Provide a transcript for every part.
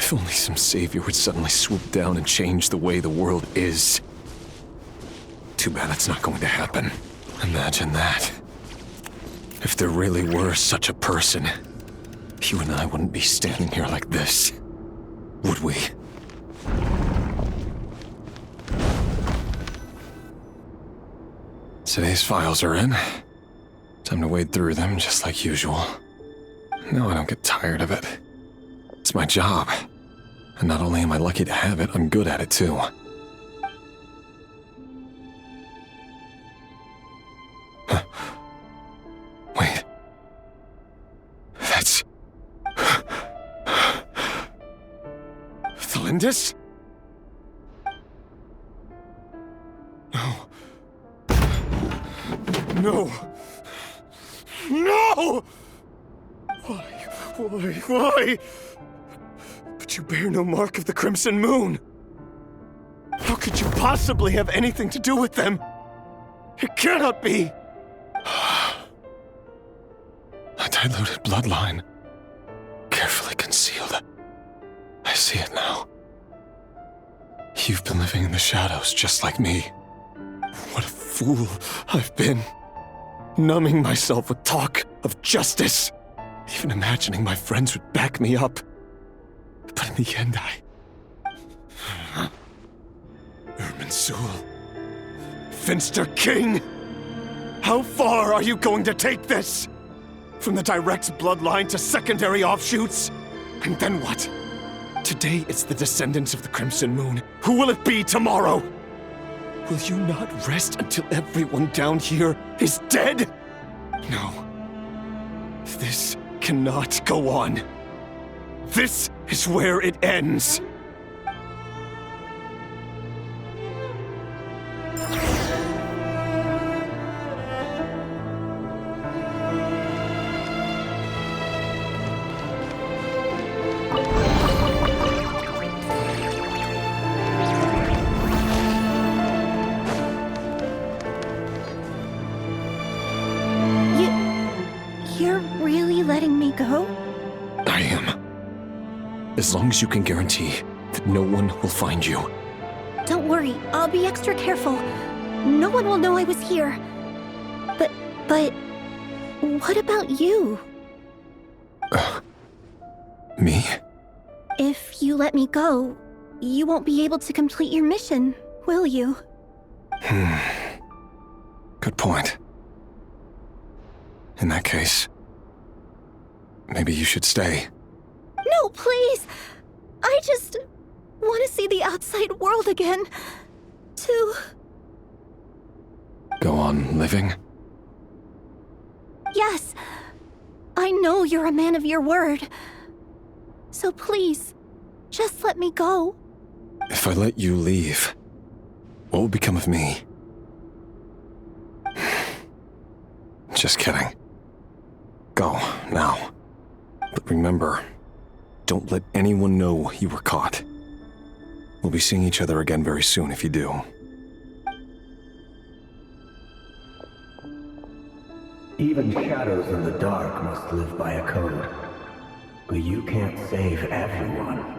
If only some savior would suddenly swoop down and change the way the world is. Too bad it's not going to happen. Imagine that. If there really were such a person, you and I wouldn't be standing here like this, would we? Today's files are in. Time to wade through them just like usual. No, I don't get tired of it. It's my job. And not only am I lucky to have it, I'm good at it too. Wait. That's... Thalindis? No. No! No! Why? But you bear no mark of the Crimson Moon. How could you possibly have anything to do with them? It cannot be! A diluted bloodline. Carefully concealed. I see it now. You've been living in the shadows just like me. What a fool I've been. Numbing myself with talk of justice. Even imagining my friends would back me up. But in the end, Irminsul. Finster King! How far are you going to take this? From the direct bloodline to secondary offshoots? And then what? Today it's the descendants of the Crimson Moon. Who will it be tomorrow? Will you not rest until everyone down here is dead? No. This cannot go on. This is where it ends. You're really letting me go? I am. As long as you can guarantee that no one will find you. Don't worry, I'll be extra careful. No one will know I was here. But what about you? Me? If you let me go, you won't be able to complete your mission, will you? Good point. In that case, maybe you should stay. No, please! I just want to see the outside world again. To... Go on living? Yes. I know you're a man of your word. So please, just let me go. If I let you leave, what will become of me? Just kidding. Go, now. But remember, don't let anyone know you were caught. We'll be seeing each other again very soon if you do. Even shadows in the dark must live by a code. But you can't save everyone.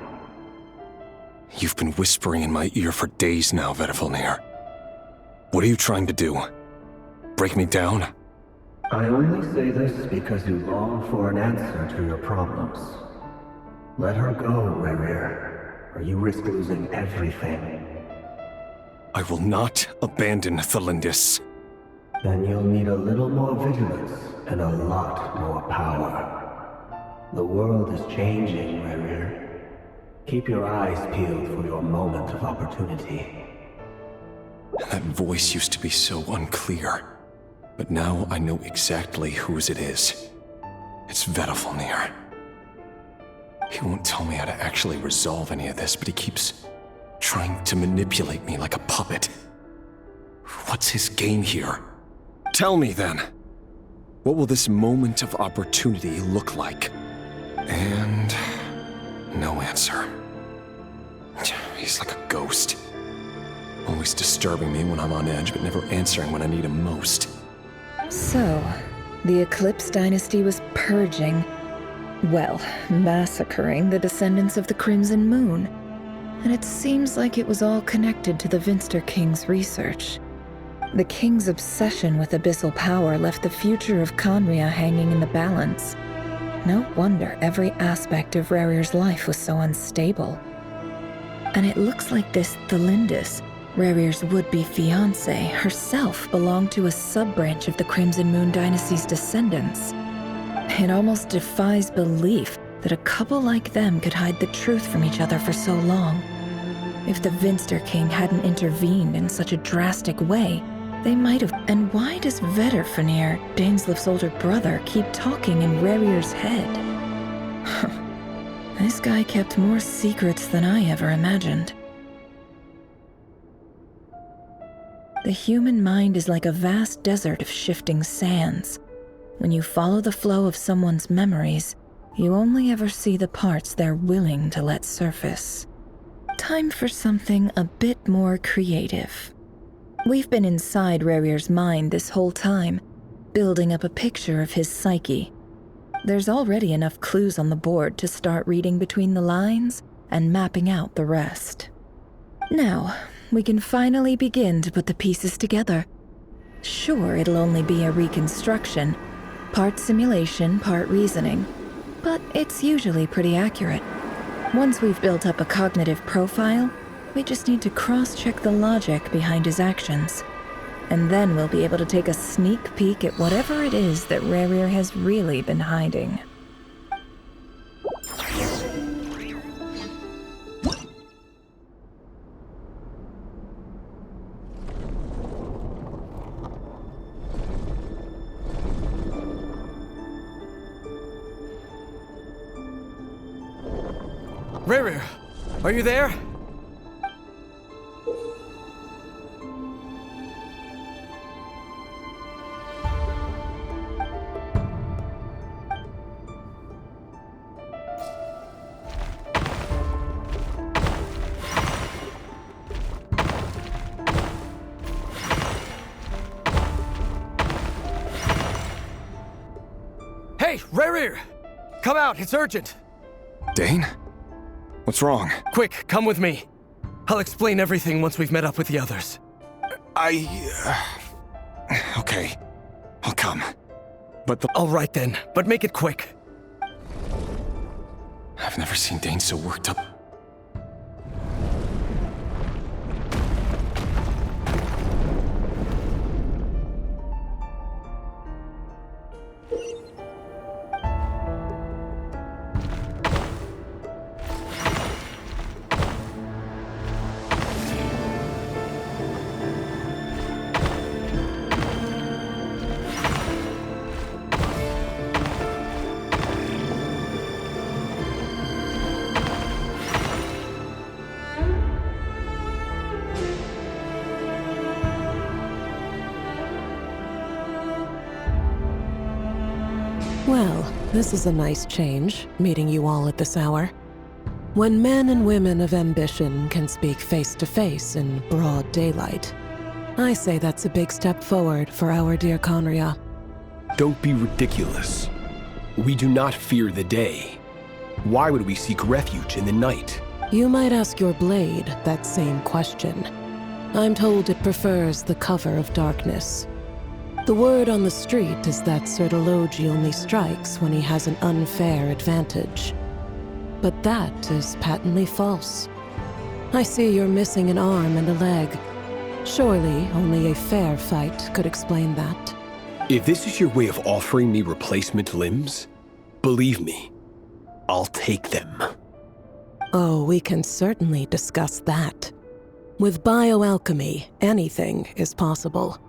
You've been whispering in my ear for days now, Vedifalnir. What are you trying to do? Break me down? I only say this because you long for an answer to your problems. Let her go, Rerir, or you risk losing everything. I will not abandon Thalindis. Then you'll need a little more vigilance and a lot more power. The world is changing, Rerir. Keep your eyes peeled for your moment of opportunity. And that voice used to be so unclear. But now I know exactly whose it is. It's Vedifalnir. He won't tell me how to actually resolve any of this, but he keeps trying to manipulate me like a puppet. What's his game here? Tell me then. What will this moment of opportunity look like? And no answer. He's like a ghost. Always disturbing me when I'm on edge, but never answering when I need him most. So, the Eclipse Dynasty was purging. Well, massacring the descendants of the Crimson Moon. And it seems like it was all connected to the Vinster King's research. The King's obsession with abyssal power left the future of Conria hanging in the balance. No wonder every aspect of Rarir's life was so unstable. And it looks like this Thelindis, Rarir's would-be fiancé, herself belonged to a sub-branch of the Crimson Moon dynasty's descendants. It almost defies belief that a couple like them could hide the truth from each other for so long. If the Vinster King hadn't intervened in such a drastic way, they might have. And why does Vedderfanir, Daneslif's older brother, keep talking in Rarir's head? This guy kept more secrets than I ever imagined. The human mind is like a vast desert of shifting sands. When you follow the flow of someone's memories, you only ever see the parts they're willing to let surface. Time for something a bit more creative. We've been inside Rarir's mind this whole time, building up a picture of his psyche. There's already enough clues on the board to start reading between the lines and mapping out the rest. Now, we can finally begin to put the pieces together. Sure, it'll only be a reconstruction, part simulation, part reasoning, but it's usually pretty accurate. Once we've built up a cognitive profile, we just need to cross-check the logic behind his actions. And then we'll be able to take a sneak peek at whatever it is that Rarir has really been hiding. Rarir, are you there? Hey, Rarir! Come out, it's urgent! Dane? What's wrong? Quick, come with me. I'll explain everything once we've met up with the others. Okay. I'll come. But All right then, but make it quick. I've never seen Dane so worked up. Well, this is a nice change, meeting you all at this hour. When men and women of ambition can speak face to face in broad daylight, I say that's a big step forward for our dear Conria. Don't be ridiculous. We do not fear the day. Why would we seek refuge in the night? You might ask your blade that same question. I'm told it prefers the cover of darkness. The word on the street is that Sir Delogi only strikes when he has an unfair advantage. But that is patently false. I see you're missing an arm and a leg. Surely only a fair fight could explain that. If this is your way of offering me replacement limbs, believe me, I'll take them. Oh, we can certainly discuss that. With bioalchemy, anything is possible.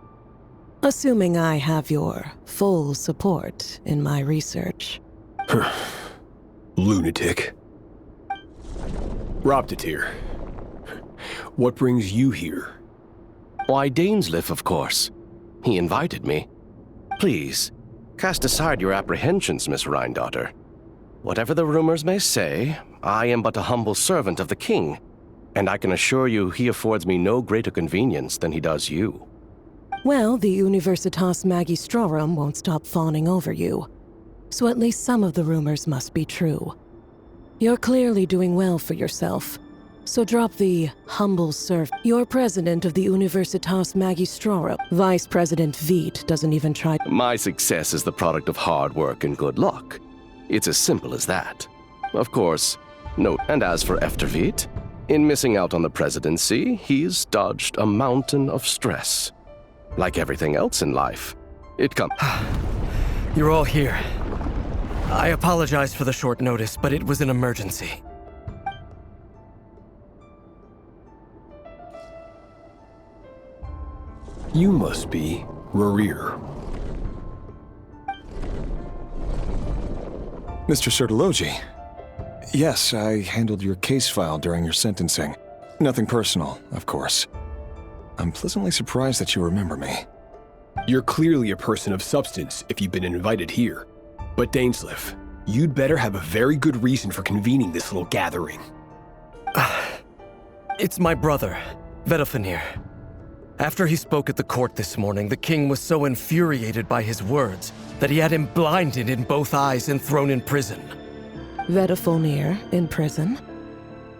Assuming I have your full support in my research. Lunatic. Roptatir, what brings you here? Why, Daneslif, of course. He invited me. Please, cast aside your apprehensions, Miss Rhindaughter. Whatever the rumors may say, I am but a humble servant of the king, and I can assure you he affords me no greater convenience than he does you. Well, the Universitas Magistrorum won't stop fawning over you. so at least some of the rumors must be true. You're clearly doing well for yourself, so drop the humble serf. You're president of the Universitas Magistrorum. Vice President Veit doesn't even try. My success is the product of hard work and good luck. It's as simple as that. Of course, no. And as for Efterveit, in missing out on the presidency, he's dodged a mountain of stress. Like everything else in life, it comes. You're all here. I apologize for the short notice, but it was an emergency. You must be Rerir. Mr. Sertologi. Yes, I handled your case file during your sentencing. Nothing personal, of course. I'm pleasantly surprised that you remember me. You're clearly a person of substance if you've been invited here. But Dainsleif, you'd better have a very good reason for convening this little gathering. It's my brother, Vedalfenir. After he spoke at the court this morning, the king was so infuriated by his words that he had him blinded in both eyes and thrown in prison. Vedalfenir in prison?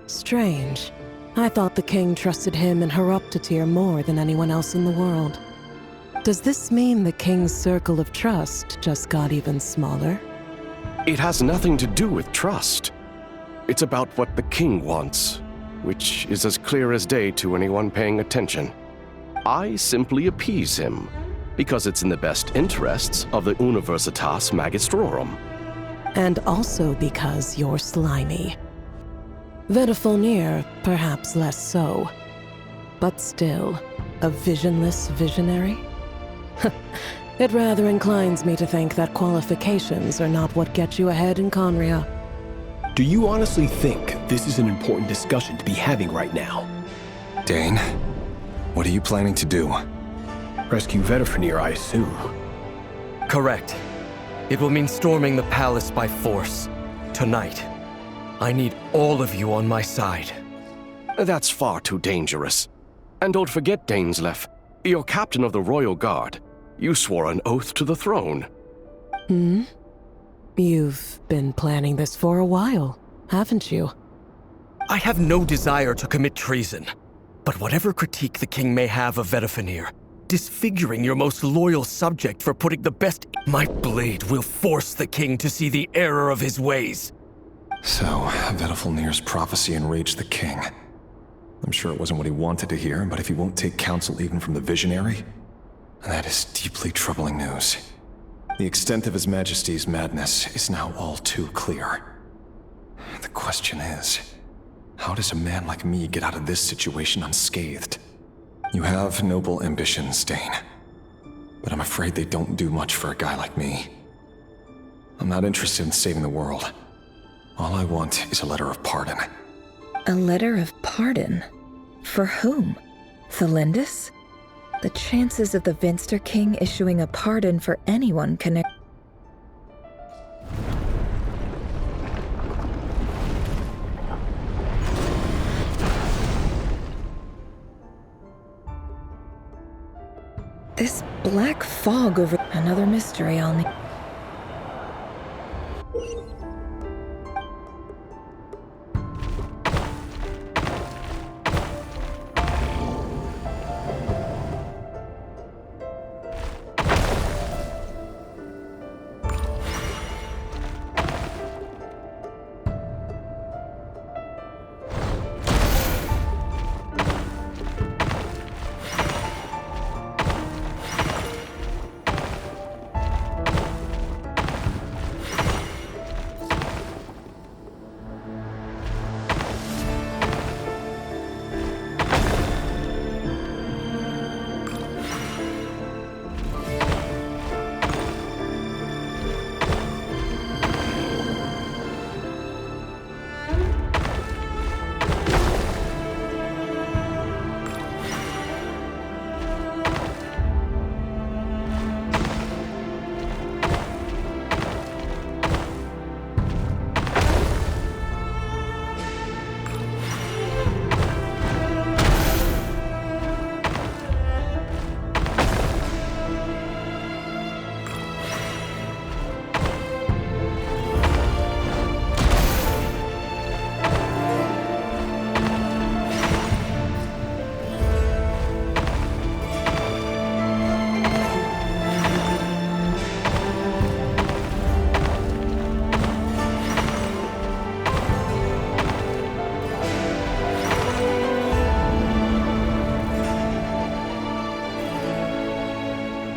Strange. I thought the king trusted him and Heroptatir more than anyone else in the world. Does this mean the king's circle of trust just got even smaller? It has nothing to do with trust. It's about what the king wants, which is as clear as day to anyone paying attention. I simply appease him, because it's in the best interests of the Universitas Magistrorum. And also because you're slimy. Vedalfenir, perhaps less so. But still, a visionless visionary? It rather inclines me to think that qualifications are not what get you ahead in Conria. Do you honestly think this is an important discussion to be having right now? Dane, what are you planning to do? Rescue Vedalfenir, I assume. Correct. It will mean storming the palace by force. Tonight. I need all of you on my side. That's far too dangerous. And don't forget, Dainsleif, you're captain of the Royal Guard. You swore an oath to the throne. You've been planning this for a while, haven't you? I have no desire to commit treason. But whatever critique the king may have of Vedalfenir, disfiguring your most loyal subject for putting the best... My blade will force the king to see the error of his ways. So, Vedalfenir's prophecy enraged the king. I'm sure it wasn't what he wanted to hear, but if he won't take counsel even from the visionary, that is deeply troubling news. The extent of His Majesty's madness is now all too clear. The question is, how does a man like me get out of this situation unscathed? You have noble ambitions, Dane, but I'm afraid they don't do much for a guy like me. I'm not interested in saving the world. All I want is a letter of pardon. A letter of pardon? For whom? Thelindis? The chances of the Vinster King issuing a pardon for anyone connected... This black fog over... Another mystery I'll need...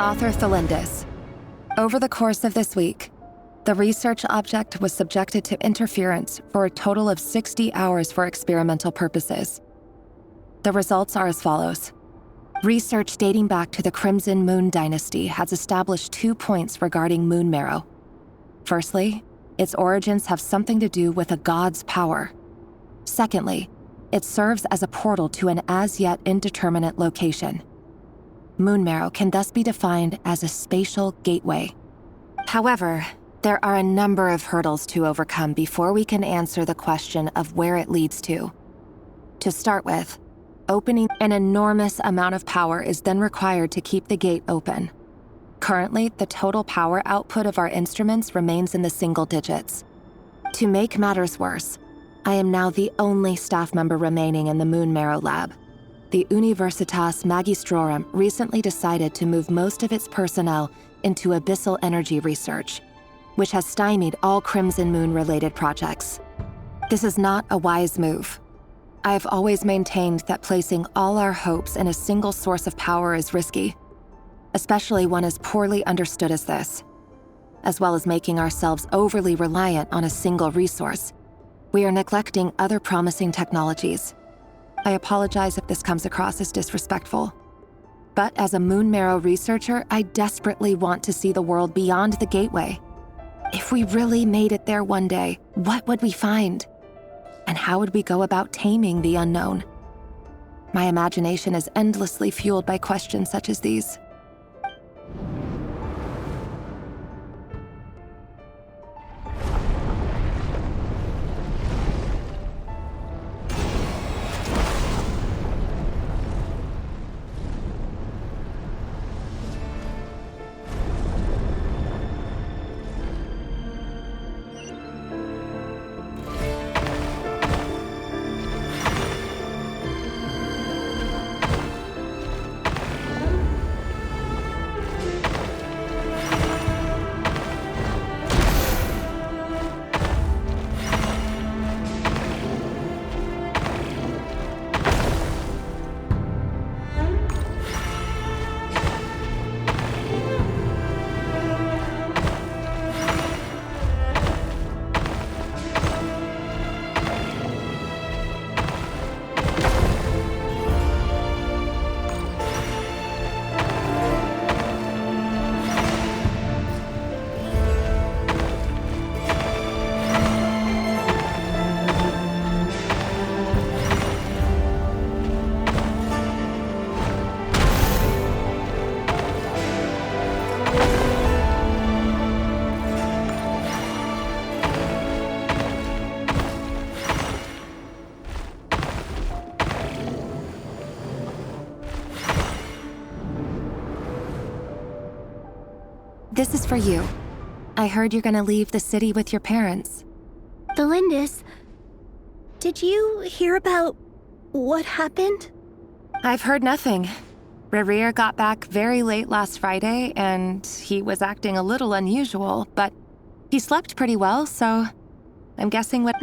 Author Thelindis. Over the course of this week, the research object was subjected to interference for a total of 60 hours for experimental purposes. The results are as follows. Research dating back to the Crimson Moon Dynasty has established 2 points regarding moon marrow. Firstly, its origins have something to do with a god's power. Secondly, it serves as a portal to an as-yet indeterminate location. Moon marrow can thus be defined as a spatial gateway. However, there are a number of hurdles to overcome before we can answer the question of where it leads to. To start with, opening an enormous amount of power is then required to keep the gate open. Currently, the total power output of our instruments remains in the single digits. To make matters worse, I am now the only staff member remaining in the Moon Marrow lab. The Universitas Magistrorum recently decided to move most of its personnel into abyssal energy research, which has stymied all Crimson Moon-related projects. This is not a wise move. I have always maintained that placing all our hopes in a single source of power is risky, especially one as poorly understood as this. As well as making ourselves overly reliant on a single resource, we are neglecting other promising technologies. I apologize if this comes across as disrespectful. But as a Moon Marrow researcher, I desperately want to see the world beyond the gateway. If we really made it there one day, what would we find? And how would we go about taming the unknown? My imagination is endlessly fueled by questions such as these. This is for you. I heard you're gonna leave the city with your parents. Thelindis, did you hear about what happened? I've heard nothing. Rerir got back very late last Friday, and he was acting a little unusual, but he slept pretty well, so I'm guessing what...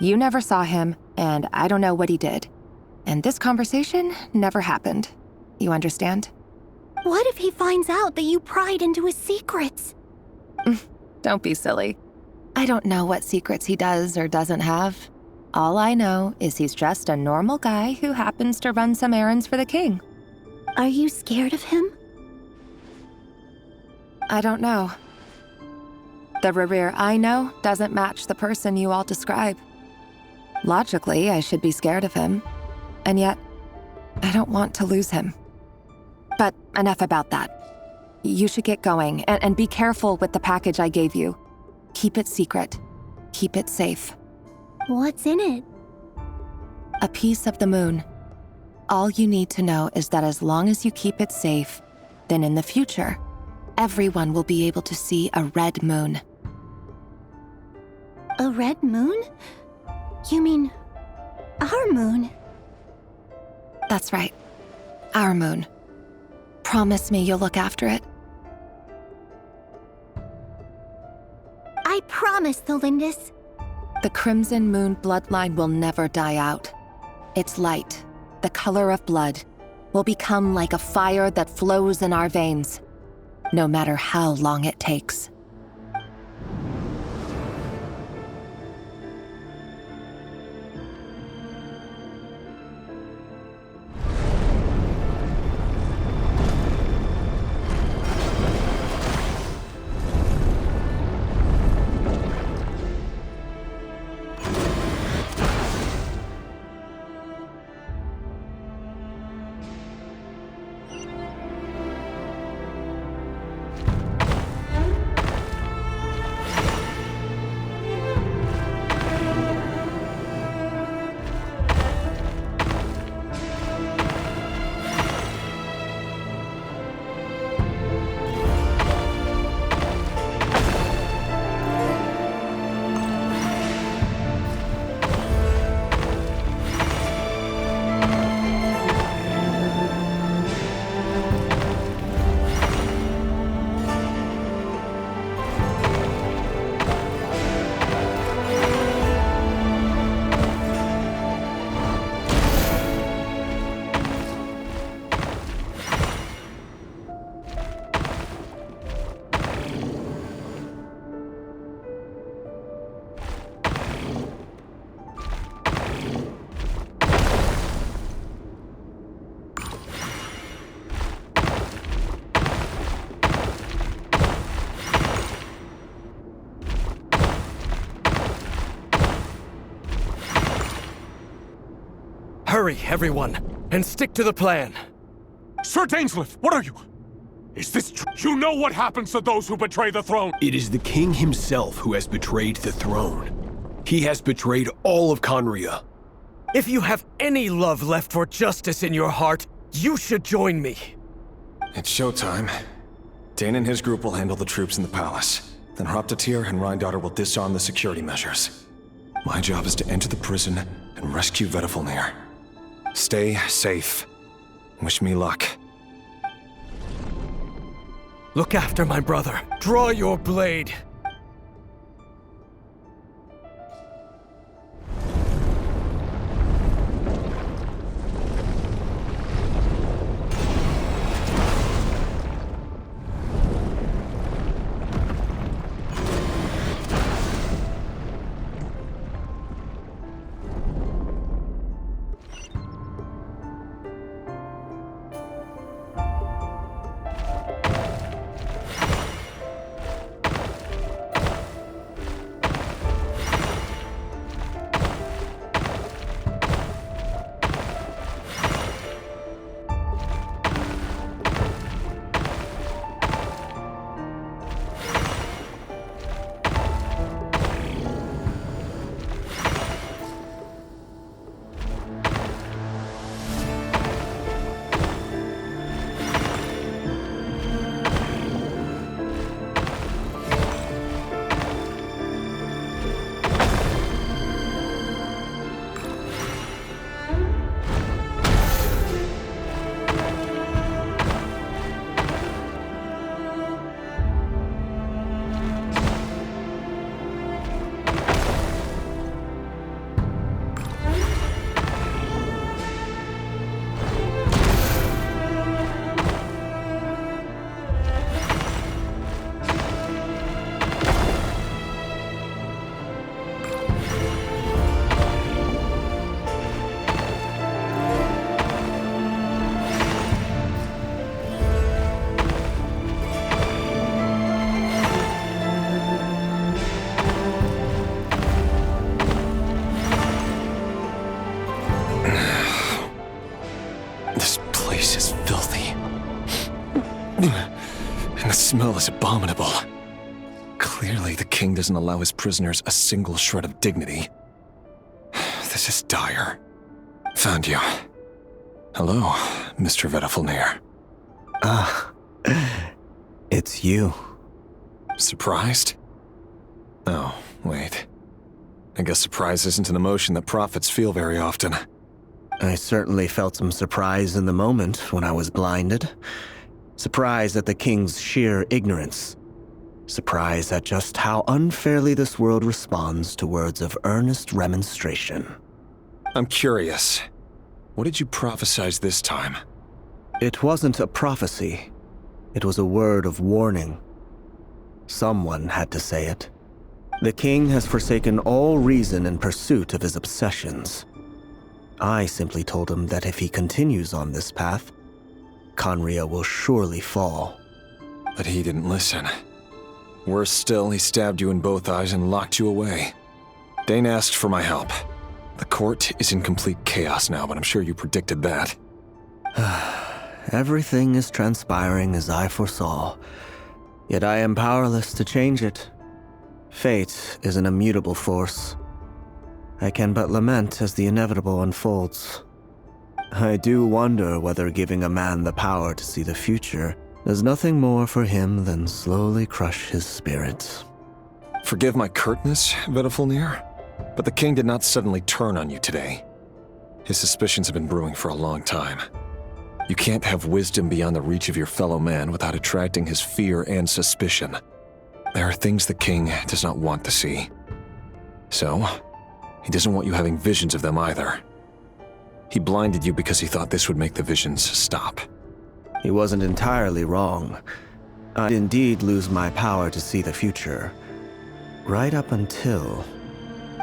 You never saw him, and I don't know what he did. And this conversation never happened. You understand? What if he finds out that you pried into his secrets? Don't be silly. I don't know what secrets he does or doesn't have. All I know is he's just a normal guy who happens to run some errands for the king. Are you scared of him? I don't know. The Rerir I know doesn't match the person you all describe. Logically, I should be scared of him. And yet, I don't want to lose him. But enough about that. You should get going, and be careful with the package I gave you. Keep it secret. Keep it safe. What's in it? A piece of the moon. All you need to know is that as long as you keep it safe, then in the future, everyone will be able to see a red moon. A red moon? You mean our moon? That's right. Our moon. Promise me you'll look after it. I promise, Thelindis. The Crimson Moon bloodline will never die out. Its light, the color of blood, will become like a fire that flows in our veins, no matter how long it takes. Hurry, everyone, and stick to the plan. Sir Dainsleif, what are you? Is this true? You know what happens to those who betray the throne? It is the king himself who has betrayed the throne. He has betrayed all of Conria. If you have any love left for justice in your heart, you should join me. It's showtime. Dane and his group will handle the troops in the palace. Then Hraptatir and Rhindaughter will disarm the security measures. My job is to enter the prison and rescue Vedifalnir. Stay safe. Wish me luck. Look after my brother. Draw your blade. And the smell is abominable. Clearly, the king doesn't allow his prisoners a single shred of dignity. This is dire. Found you. Hello, Mr. Vedifalnir. It's you. Surprised? Oh, wait. I guess surprise isn't an emotion that prophets feel very often. I certainly felt some surprise in the moment when I was blinded. Surprise at the king's sheer ignorance. Surprise at just how unfairly this world responds to words of earnest remonstration. I'm curious. What did you prophesize this time? It wasn't a prophecy. It was a word of warning. Someone had to say it. The king has forsaken all reason in pursuit of his obsessions. I simply told him that if he continues on this path, Conria will surely fall. But he didn't listen. Worse still, he stabbed you in both eyes and locked you away. Dane asked for my help. The court is in complete chaos now, but I'm sure you predicted that. Everything is transpiring as I foresaw, yet I am powerless to change it. Fate is an immutable force. I can but lament as the inevitable unfolds. I do wonder whether giving a man the power to see the future does nothing more for him than slowly crush his spirit. Forgive my curtness, Vedifulnir, but the king did not suddenly turn on you today. His suspicions have been brewing for a long time. You can't have wisdom beyond the reach of your fellow man without attracting his fear and suspicion. There are things the king does not want to see. So, he doesn't want you having visions of them either. He blinded you because he thought this would make the visions stop. He wasn't entirely wrong. I did indeed lose my power to see the future. Right up until...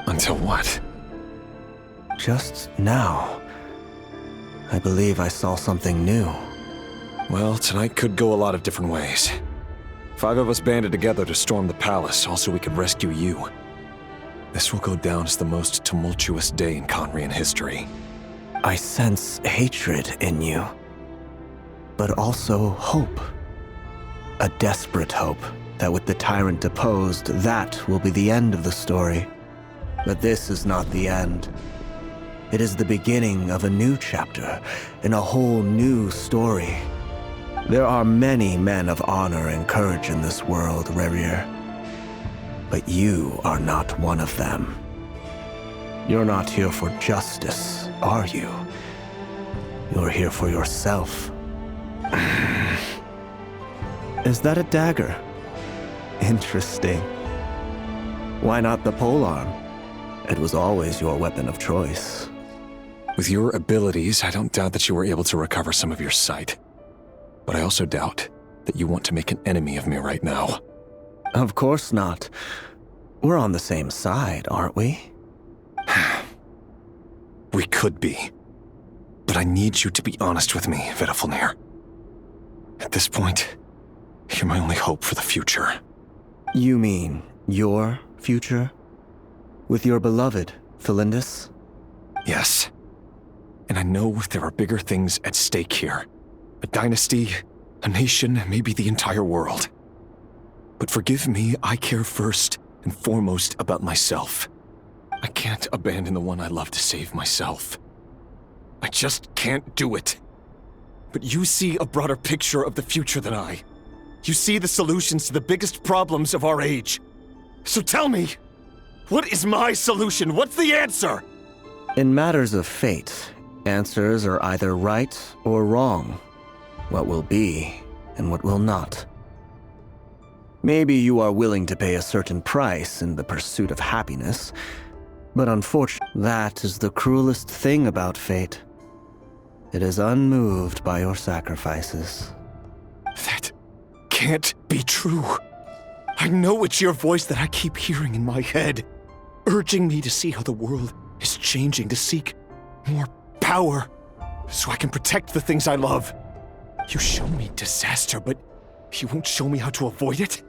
Until what? Just now. I believe I saw something new. Well, tonight could go a lot of different ways. 5 of us banded together to storm the palace, also we could rescue you. This will go down as the most tumultuous day in Conrian history. I sense hatred in you, but also hope. A desperate hope that with the tyrant deposed, that will be the end of the story. But this is not the end. It is the beginning of a new chapter in a whole new story. There are many men of honor and courage in this world, Rerir. But you are not one of them. You're not here for justice, are you? You're here for yourself. Is that a dagger? Interesting. Why not the polearm? It was always your weapon of choice. With your abilities, I don't doubt that you were able to recover some of your sight. But I also doubt that you want to make an enemy of me right now. Of course not. We're on the same side, aren't we? We could be. But I need you to be honest with me, Vedifulnir. At this point, you're my only hope for the future. You mean your future? With your beloved, Felindis? Yes. And I know there are bigger things at stake here. A dynasty, a nation, maybe the entire world. But forgive me, I care first and foremost about myself. I can't abandon the one I love to save myself. I just can't do it. But you see a broader picture of the future than I. You see the solutions to the biggest problems of our age. So tell me, what is my solution? What's the answer? In matters of fate, answers are either right or wrong. What will be and what will not. Maybe you are willing to pay a certain price in the pursuit of happiness, but unfortunately, that is the cruelest thing about fate. It is unmoved by your sacrifices. That can't be true. I know it's your voice that I keep hearing in my head, urging me to see how the world is changing, to seek more power, so I can protect the things I love. You show me disaster, but you won't show me how to avoid it?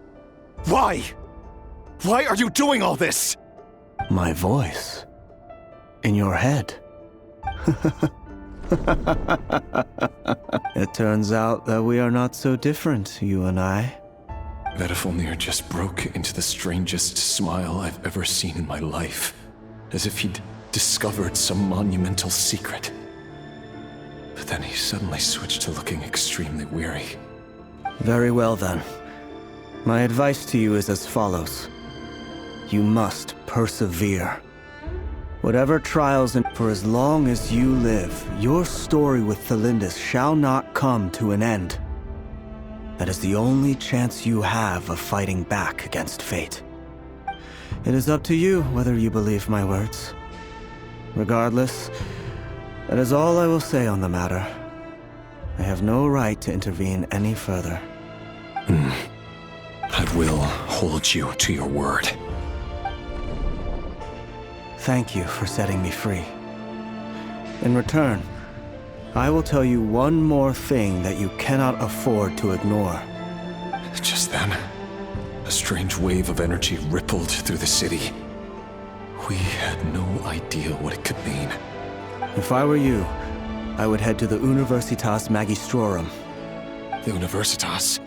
Why? Why are you doing all this? My voice. In your head. It turns out that we are not so different, you and I. Vedifulnir just broke into the strangest smile I've ever seen in my life, as if he'd discovered some monumental secret. But then he suddenly switched to looking extremely weary. Very well then. My advice to you is as follows. You must persevere. Whatever trials and for as long as you live, your story with Felindis shall not come to an end. That is the only chance you have of fighting back against fate. It is up to you whether you believe my words. Regardless, that is all I will say on the matter. I have no right to intervene any further. I will hold you to your word. Thank you for setting me free. In return, I will tell you one more thing that you cannot afford to ignore. Just then, a strange wave of energy rippled through the city. We had no idea what it could mean. If I were you, I would head to the Universitas Magistrorum. The Universitas?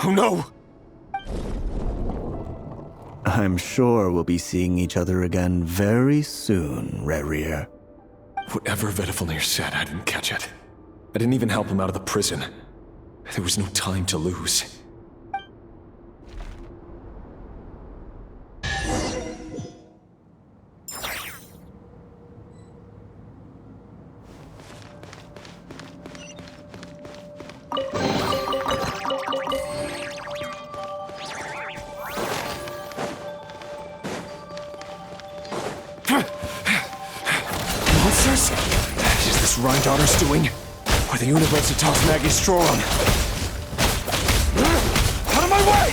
Oh no! I'm sure we'll be seeing each other again very soon, Rerir. Whatever Vedifalnir said, I didn't catch it. I didn't even help him out of the prison. There was no time to lose. Monsters? Is this Rhindaughter's doing? Or the Universitas Magistrorum? Out of my way!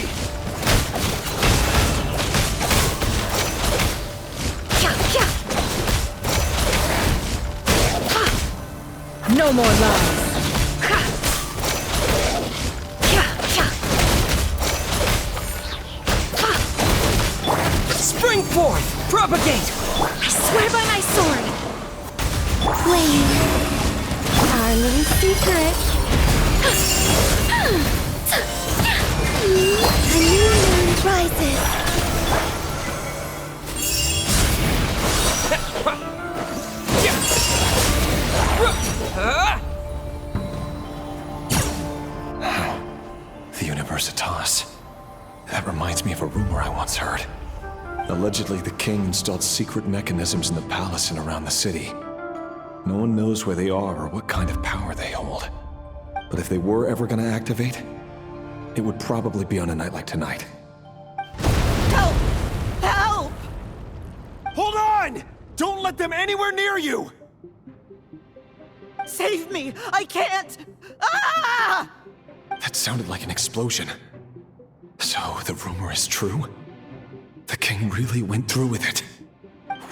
No more lies. Spring forth! Propagate! I swear by my sword! Wait. Our little secret. A new moon rises. The Universitas. That reminds me of a rumor I once heard. Allegedly, the king installed secret mechanisms in the palace and around the city. No one knows where they are or what kind of power they hold. But if they were ever gonna activate, it would probably be on a night like tonight. Help! Help! Hold on! Don't let them anywhere near you! Save me! I can't! Ah! That sounded like an explosion. So, the rumor is true? The king really went through with it?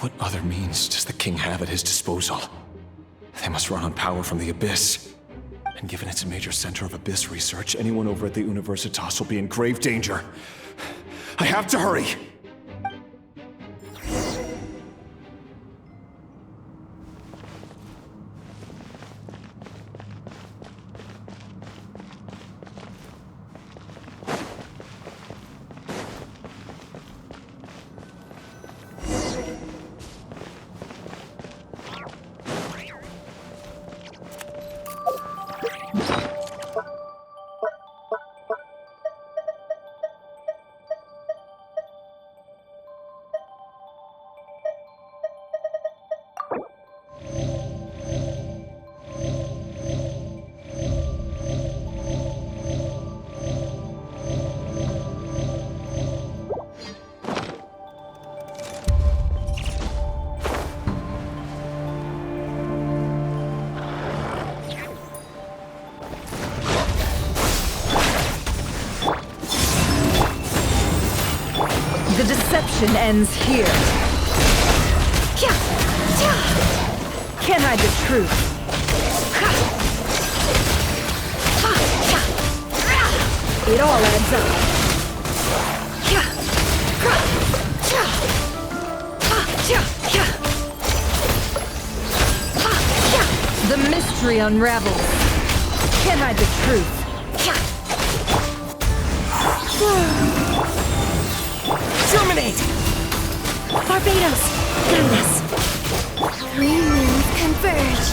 What other means does the king have at his disposal? They must run on power from the Abyss. And given it's a major center of Abyss research, anyone over at the Universitas will be in grave danger. I have to hurry! The deception ends here. Can't hide the truth. It all adds up. The mystery unravels. Can't hide the truth. Terminate! Barbados! Goodness! Three moons converge.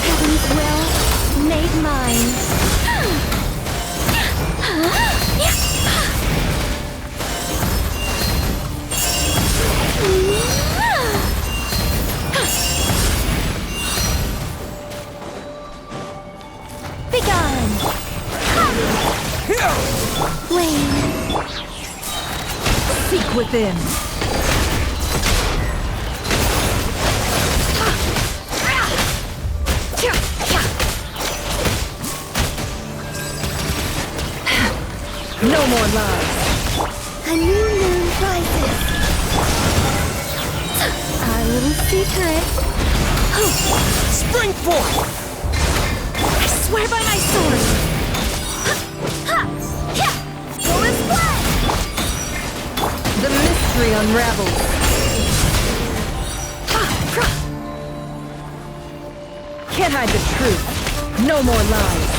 Heaven's will made mine. Begone! Flame! Seek within. No more lies. A new moon rises. Our little secret. Spring forth! I swear by my sword. Full is blood. The mystery unravels. Can't hide the truth. No more lies.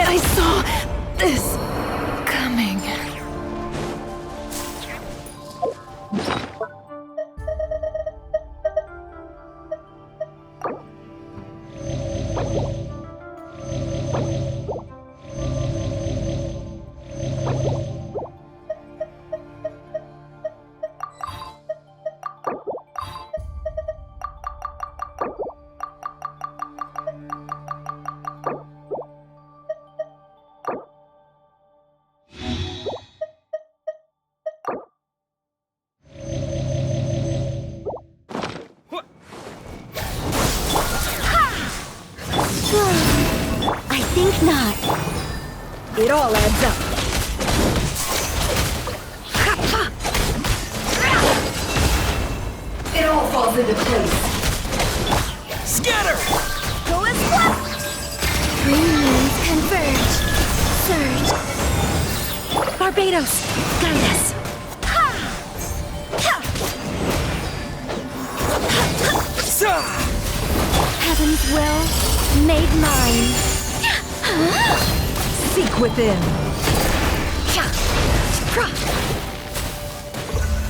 I saw this coming. I think not. It all adds up. It all falls into place. Scatter! Go as one. Three moons converge. Surge. Barbados, guide us. Heaven's will made mine. Seek within.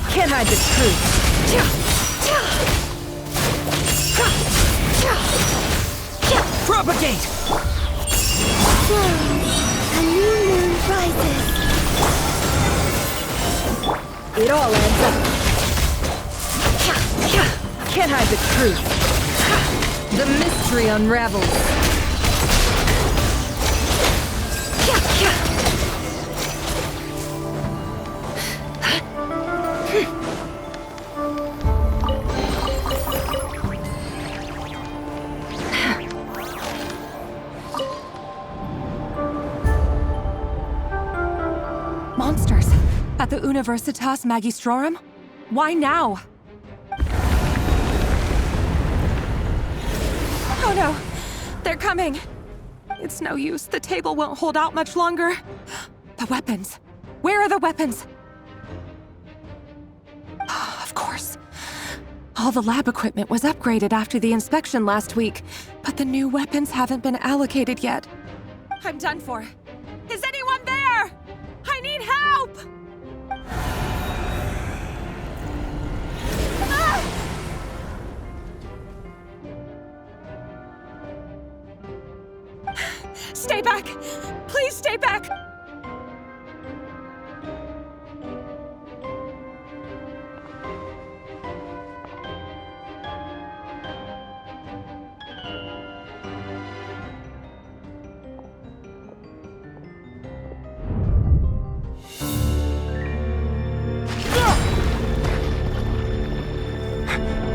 Can't hide the truth. Propagate! A new moon rises. It all adds up. Can't hide the truth. The mystery unravels. Monsters! At the Universitas Magistrorum? Why now? Oh no! They're coming! It's no use. The table won't hold out much longer. The weapons. Where are the weapons? Of course. All the lab equipment was upgraded after the inspection last week, but the new weapons haven't been allocated yet. I'm done for. Is anyone there? I need help! Stay back! Please stay back!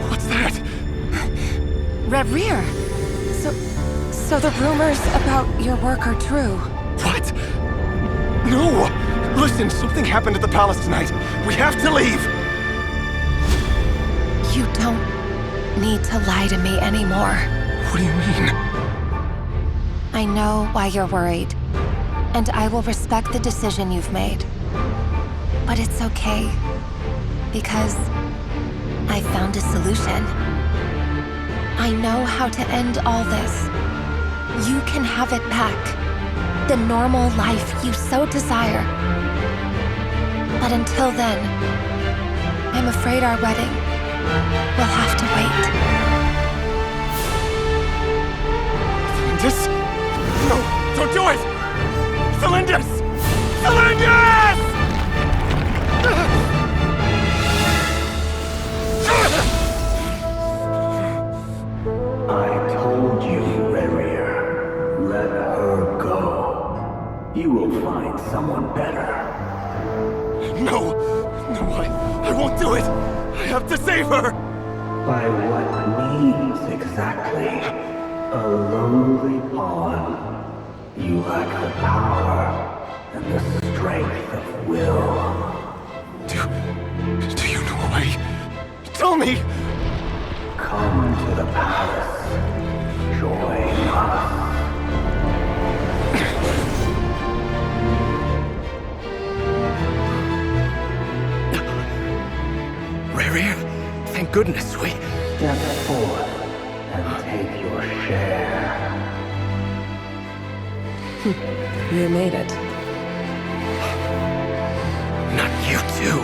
What's that? Red Rear! So the rumors about your work are true. What? No! Listen, something happened at the palace tonight. We have to leave! You don't need to lie to me anymore. What do you mean? I know why you're worried, and I will respect the decision you've made. But it's okay, because I found a solution. I know how to end all this. You can have it back. The normal life you so desire. But until then, I'm afraid our wedding will have to wait. Cylindus? No, don't do it! Cylindus! Cylindus! I told you, Rerir. Let her go. You will find someone better. No! No, I won't do it! I have to save her! By what means exactly? A lowly pawn. You lack the power and the strength of will. Do you know why? Tell me! Come to the palace. Join us. Rare, thank goodness we... Step forth and take your share. You made it. Not you too.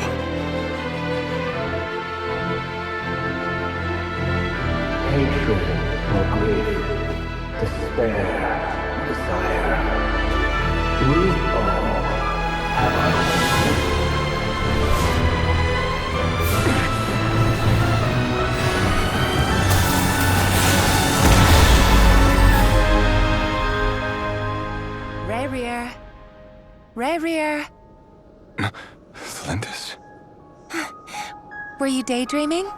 Hatred or grief, despair or desire. We all have our Rare. Thalendis? Were you daydreaming?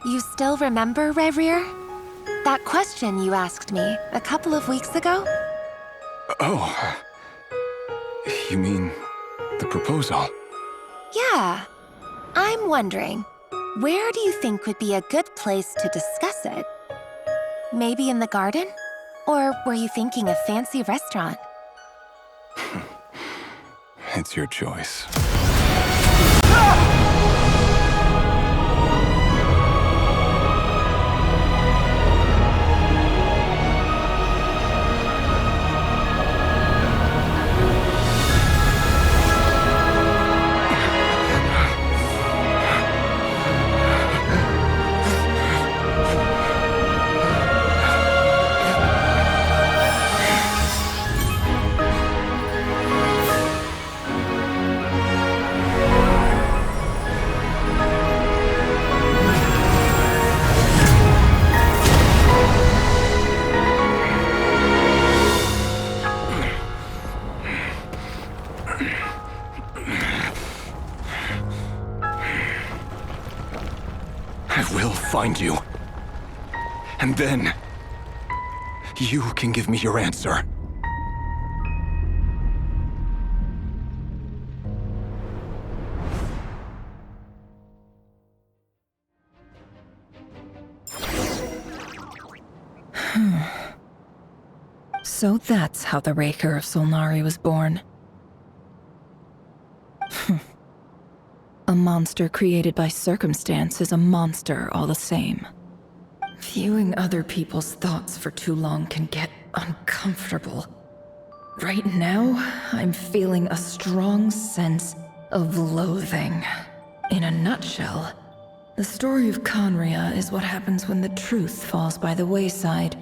You still remember, Rare? That question you asked me a couple of weeks ago? Oh. You mean the proposal? Yeah. I'm wondering, where do you think would be a good place to discuss it? Maybe in the garden? Or were you thinking a fancy restaurant? It's your choice. I will find you. And then, you can give me your answer. So that's how the Raker of Solnari was born. A monster created by circumstance is a monster all the same. Viewing other people's thoughts for too long can get uncomfortable. Right now, I'm feeling a strong sense of loathing. In a nutshell, the story of Conria is what happens when the truth falls by the wayside.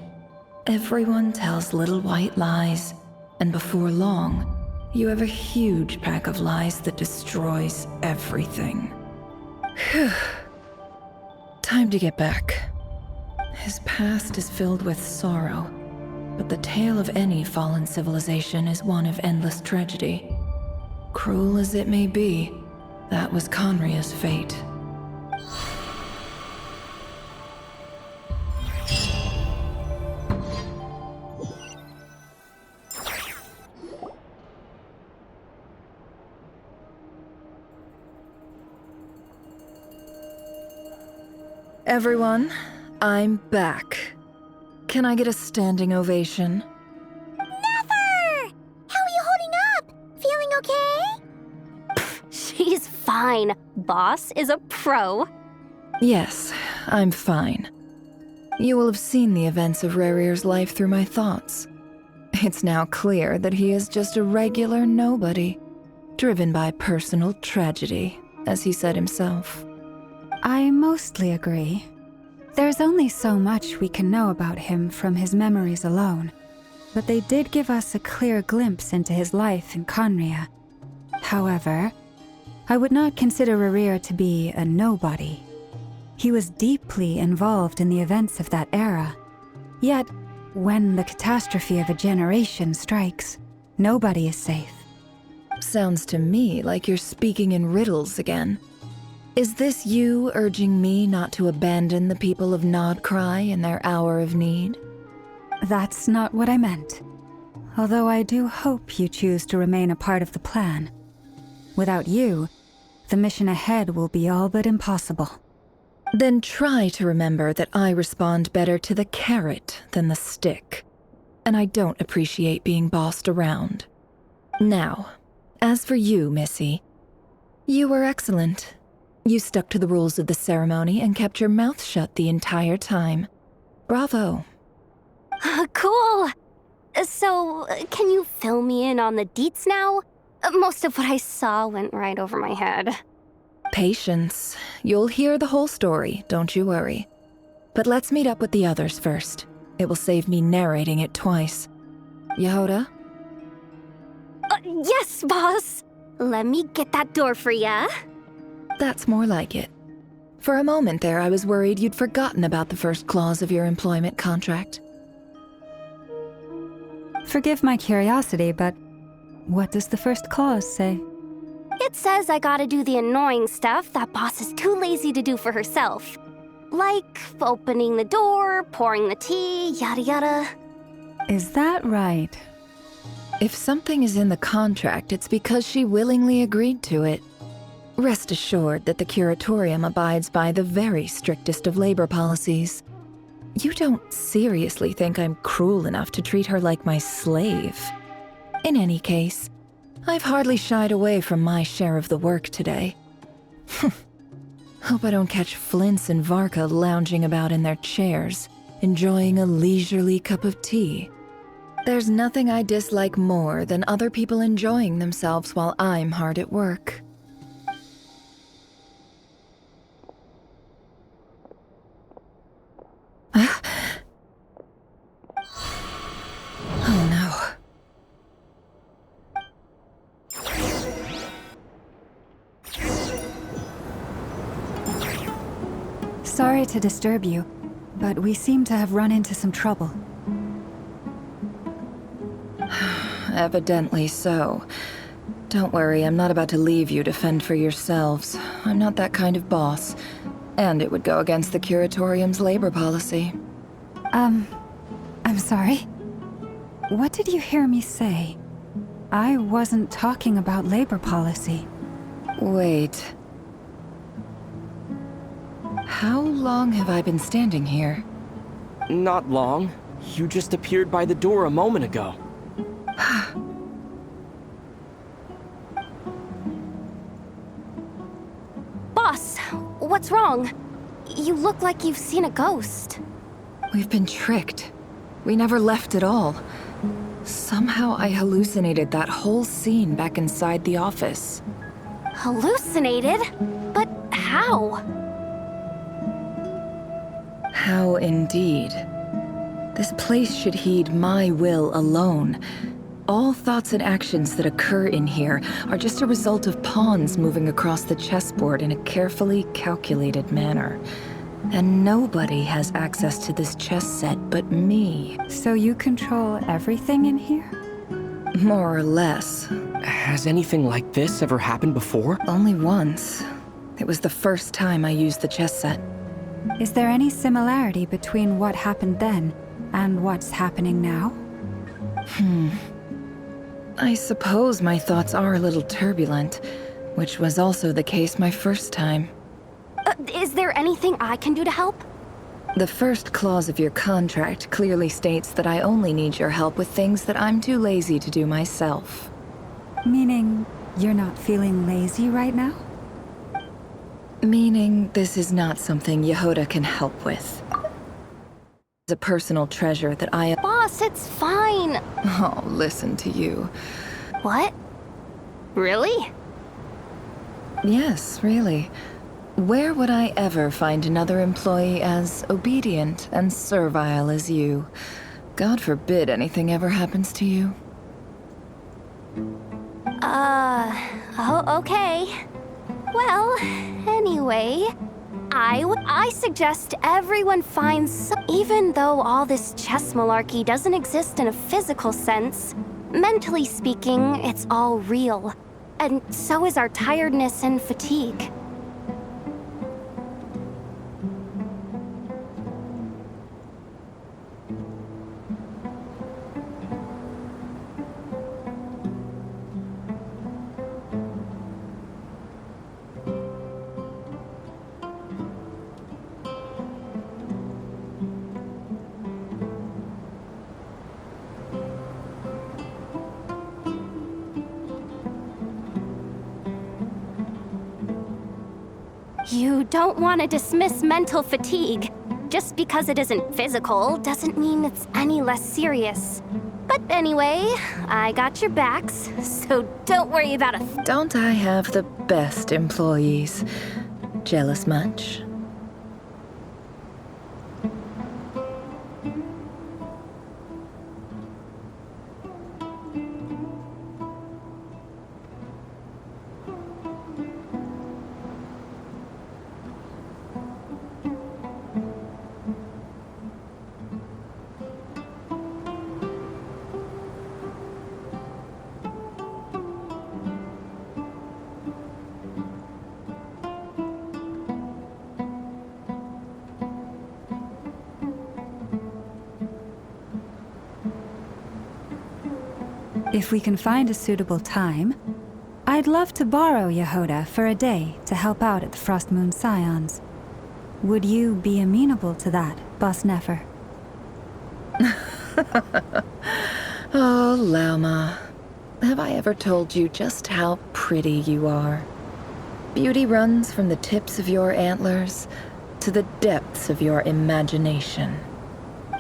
Everyone tells little white lies, and before long, you have a huge pack of lies that destroys everything. Time to get back. His past is filled with sorrow, but the tale of any fallen civilization is one of endless tragedy. Cruel as it may be, that was Conria's fate. Everyone, I'm back. Can I get a standing ovation? Never! How are you holding up? Feeling okay? She's fine. Boss is a pro. Yes, I'm fine. You will have seen the events of Rarir's life through my thoughts. It's now clear that he is just a regular nobody, driven by personal tragedy, as he said himself. I mostly agree. There's only so much we can know about him from his memories alone, but they did give us a clear glimpse into his life in Conria. However, I would not consider Rarir to be a nobody. He was deeply involved in the events of that era. Yet, when the catastrophe of a generation strikes, nobody is safe. Sounds to me like you're speaking in riddles again. Is this you urging me not to abandon the people of Nodcry in their hour of need? That's not what I meant. Although I do hope you choose to remain a part of the plan. Without you, the mission ahead will be all but impossible. Then try to remember that I respond better to the carrot than the stick. And I don't appreciate being bossed around. Now, as for you, Missy, you were excellent. You stuck to the rules of the ceremony and kept your mouth shut the entire time. Bravo. Cool! So, can you fill me in on the deets now? Most of what I saw went right over my head. Patience. You'll hear the whole story, don't you worry. But let's meet up with the others first. It will save me narrating it twice. Yehoda? Yes, boss! Let me get that door for ya. That's more like it. For a moment there, I was worried you'd forgotten about the first clause of your employment contract. Forgive my curiosity, but what does the first clause say? It says I gotta do the annoying stuff that boss is too lazy to do for herself. Like opening the door, pouring the tea, yada yada. Is that right? If something is in the contract, it's because she willingly agreed to it. Rest assured that the Curatorium abides by the very strictest of labor policies. You don't seriously think I'm cruel enough to treat her like my slave? In any case, I've hardly shied away from my share of the work today. Hope I don't catch Flintz and Varka lounging about in their chairs, enjoying a leisurely cup of tea. There's nothing I dislike more than other people enjoying themselves while I'm hard at work. Oh no. Sorry to disturb you, but we seem to have run into some trouble. Evidently so. Don't worry, I'm not about to leave you to fend for yourselves. I'm not that kind of boss. And it would go against the Curatorium's labor policy. I'm sorry. What did you hear me say? I wasn't talking about labor policy. Wait. How long have I been standing here? Not long. You just appeared by the door a moment ago. Boss, what's wrong? You look like you've seen a ghost. We've been tricked. We never left at all. Somehow I hallucinated that whole scene back inside the office. Hallucinated? But how? How indeed. This place should heed my will alone. All thoughts and actions that occur in here are just a result of pawns moving across the chessboard in a carefully calculated manner. And nobody has access to this chess set but me. So you control everything in here? More or less. Has anything like this ever happened before? Only once. It was the first time I used the chess set. Is there any similarity between what happened then and what's happening now? I suppose my thoughts are a little turbulent, which was also the case my first time. Is there anything I can do to help? The first clause of your contract clearly states that I only need your help with things that I'm too lazy to do myself. Meaning, you're not feeling lazy right now? Meaning, this is not something Yehoda can help with. It's a personal treasure that I... Boss, it's fine. Oh, listen to you. What? Really? Yes, really. Where would I ever find another employee as obedient and servile as you? God forbid anything ever happens to you. Oh, okay. Well, anyway, I suggest everyone finds even though all this chess malarkey doesn't exist in a physical sense, mentally speaking, it's all real. And so is our tiredness and fatigue. You don't want to dismiss mental fatigue. Just because it isn't physical doesn't mean it's any less serious. But anyway, I got your backs, so don't worry about a thing. Don't I have the best employees? Jealous much? If we can find a suitable time, I'd love to borrow Yehoda for a day to help out at the Frost Moon Scions. Would you be amenable to that, Boss Nefer? Oh, Lauma. Have I ever told you just how pretty you are? Beauty runs from the tips of your antlers to the depths of your imagination.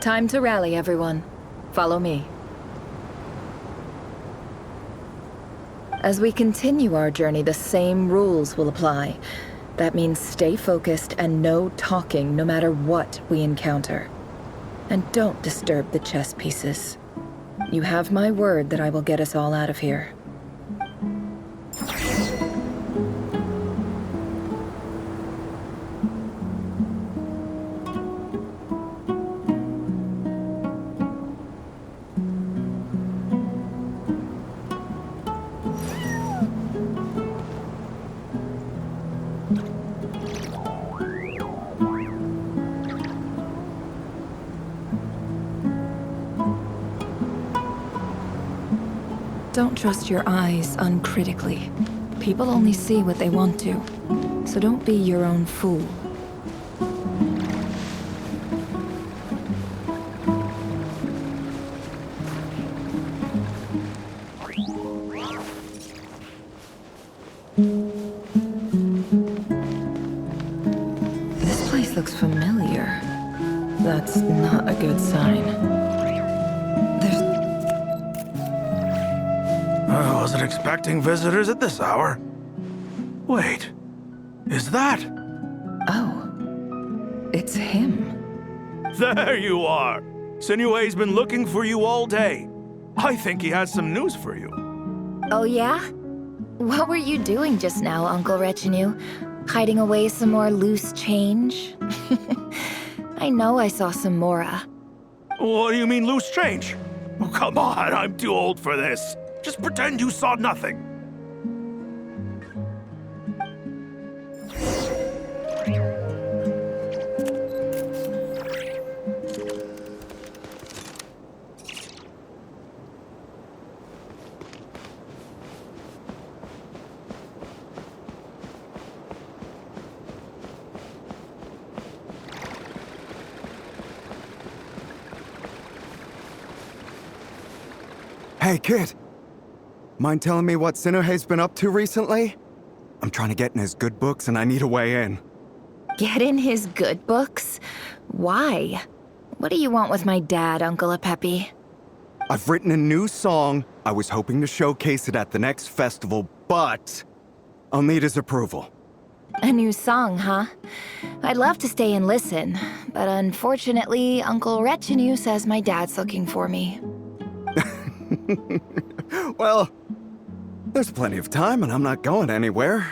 Time to rally, everyone. Follow me. As we continue our journey, the same rules will apply. That means stay focused and no talking no matter what we encounter. And don't disturb the chess pieces. You have my word that I will get us all out of here. Don't trust your eyes uncritically. People only see what they want to, so don't be your own fool. This place looks familiar. That's not a good sign. I wasn't expecting visitors at this hour. Wait, is that? Oh, it's him. There you are! Sinue's been looking for you all day. I think he has some news for you. Oh yeah? What were you doing just now, Uncle Retinue? Hiding away some more loose change? I know I saw some Mora. What do you mean loose change? Oh, come on, I'm too old for this. Just pretend you saw nothing. Hey, kid. Mind telling me what Sinuhe's been up to recently? I'm trying to get in his good books and I need a way in. Get in his good books? Why? What do you want with my dad, Uncle Apepi? I've written a new song. I was hoping to showcase it at the next festival, but I'll need his approval. A new song, huh? I'd love to stay and listen, but unfortunately, Uncle Retinue says my dad's looking for me. Well, there's plenty of time and I'm not going anywhere.